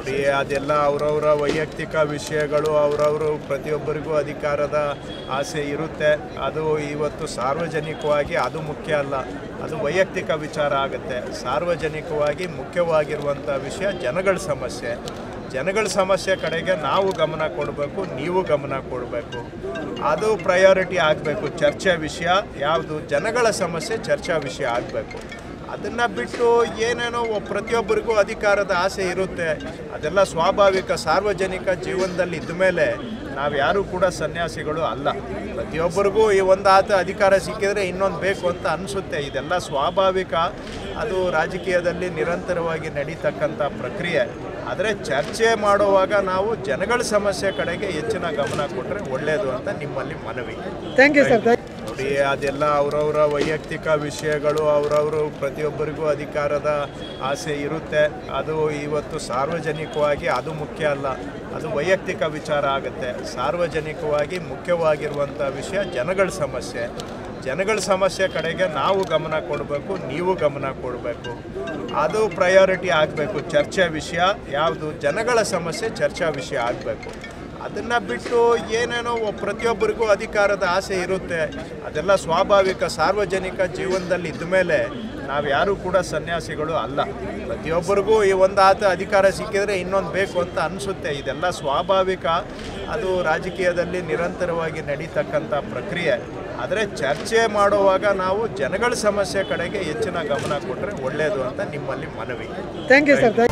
ನೋಡಿ, ಅದೆಲ್ಲ ಅವರವರ ವೈಯಕ್ತಿಕ ವಿಷಯಗಳು. ಅವರವರು ಪ್ರತಿಯೊಬ್ಬರಿಗೂ ಅಧಿಕಾರದ ಆಸೆ ಇರುತ್ತೆ. ಅದು ಇವತ್ತು ಸಾರ್ವಜನಿಕವಾಗಿ ಅದು ಮುಖ್ಯ ಅಲ್ಲ, ಅದು ವೈಯಕ್ತಿಕ ವಿಚಾರ ಆಗುತ್ತೆ. ಸಾರ್ವಜನಿಕವಾಗಿ ಮುಖ್ಯವಾಗಿರುವಂಥ ವಿಷಯ ಜನಗಳ ಸಮಸ್ಯೆ. ಜನಗಳ ಸಮಸ್ಯೆ ಕಡೆಗೆ ನಾವು ಗಮನ ಕೊಡಬೇಕು, ನೀವು ಗಮನ ಕೊಡಬೇಕು. ಅದು ಪ್ರಯಾರಿಟಿ ಆಗಬೇಕು. ಚರ್ಚೆ ವಿಷಯ ಯಾವುದು? ಜನಗಳ ಸಮಸ್ಯೆ ಚರ್ಚಾ ವಿಷಯ ಆಗಬೇಕು. ಅದನ್ನು ಬಿಟ್ಟು ಏನೇನೋ ಪ್ರತಿಯೊಬ್ಬರಿಗೂ ಅಧಿಕಾರದ ಆಸೆ ಇರುತ್ತೆ. ಅದೆಲ್ಲ ಸ್ವಾಭಾವಿಕ. ಸಾರ್ವಜನಿಕ ಜೀವನದಲ್ಲಿ ಇದ್ದ ಮೇಲೆ ನಾವು ಯಾರೂ ಕೂಡ ಸನ್ಯಾಸಿಗಳು ಅಲ್ಲ. ಪ್ರತಿಯೊಬ್ಬರಿಗೂ ಈ ಒಂದು ಅಧಿಕಾರ ಸಿಕ್ಕಿದರೆ ಇನ್ನೊಂದು ಬೇಕು ಅಂತ ಅನಿಸುತ್ತೆ. ಇದೆಲ್ಲ ಸ್ವಾಭಾವಿಕ. ಅದು ರಾಜಕೀಯದಲ್ಲಿ ನಿರಂತರವಾಗಿ ನಡೀತಕ್ಕಂಥ ಪ್ರಕ್ರಿಯೆ. ಆದರೆ ಚರ್ಚೆ ಮಾಡುವಾಗ ನಾವು ಜನಗಳ ಸಮಸ್ಯೆ ಕಡೆಗೆ ಹೆಚ್ಚಿನ ಗಮನ ಕೊಟ್ಟರೆ ಒಳ್ಳೆಯದು ಅಂತ ನಿಮ್ಮಲ್ಲಿ ಮನವಿ. Thank you sir. ನೋಡಿ, ಅದೆಲ್ಲ ಅವರವರ ವೈಯಕ್ತಿಕ ವಿಷಯಗಳು. ಅವರವರು ಪ್ರತಿಯೊಬ್ಬರಿಗೂ ಅಧಿಕಾರದ ಆಸೆ ಇರುತ್ತೆ. ಅದು ಇವತ್ತು ಸಾರ್ವಜನಿಕವಾಗಿ ಅದು ಮುಖ್ಯ ಅಲ್ಲ, ಅದು ವೈಯಕ್ತಿಕ ವಿಚಾರ ಆಗುತ್ತೆ. ಸಾರ್ವಜನಿಕವಾಗಿ ಮುಖ್ಯವಾಗಿರುವಂಥ ವಿಷಯ ಜನಗಳ ಸಮಸ್ಯೆ. ಜನಗಳ ಸಮಸ್ಯೆ ಕಡೆಗೆ ನಾವು ಗಮನ ಕೊಡಬೇಕು, ನೀವು ಗಮನ ಕೊಡಬೇಕು. ಅದು ಪ್ರಯಾರಿಟಿ ಆಗಬೇಕು. ಚರ್ಚೆ ವಿಷಯ ಯಾವುದು? ಜನಗಳ ಸಮಸ್ಯೆ ಚರ್ಚಾ ವಿಷಯ ಆಗಬೇಕು. ಅದನ್ನು ಬಿಟ್ಟು ಏನೇನೋ ಪ್ರತಿಯೊಬ್ಬರಿಗೂ ಅಧಿಕಾರದ ಆಸೆ ಇರುತ್ತೆ. ಅದೆಲ್ಲ ಸ್ವಾಭಾವಿಕ. ಸಾರ್ವಜನಿಕ ಜೀವನದಲ್ಲಿ ಇದ್ದ ಮೇಲೆ ನಾವು ಯಾರೂ ಕೂಡ ಸನ್ಯಾಸಿಗಳು ಅಲ್ಲ. ಪ್ರತಿಯೊಬ್ಬರಿಗೂ ಈ ಒಂದು ಅಧಿಕಾರ ಸಿಕ್ಕಿದರೆ ಇನ್ನೊಂದು ಬೇಕು ಅಂತ ಅನಿಸುತ್ತೆ. ಇದೆಲ್ಲ ಸ್ವಾಭಾವಿಕ. ಅದು ರಾಜಕೀಯದಲ್ಲಿ ನಿರಂತರವಾಗಿ ನಡೀತಕ್ಕಂಥ ಪ್ರಕ್ರಿಯೆ. ಆದರೆ ಚರ್ಚೆ ಮಾಡುವಾಗ ನಾವು ಜನಗಳ ಸಮಸ್ಯೆ ಕಡೆಗೆ ಹೆಚ್ಚಿನ ಗಮನ ಕೊಟ್ಟರೆ ಒಳ್ಳೆಯದು ಅಂತ ನಿಮ್ಮಲ್ಲಿ ಮನವಿ. Thank you sir.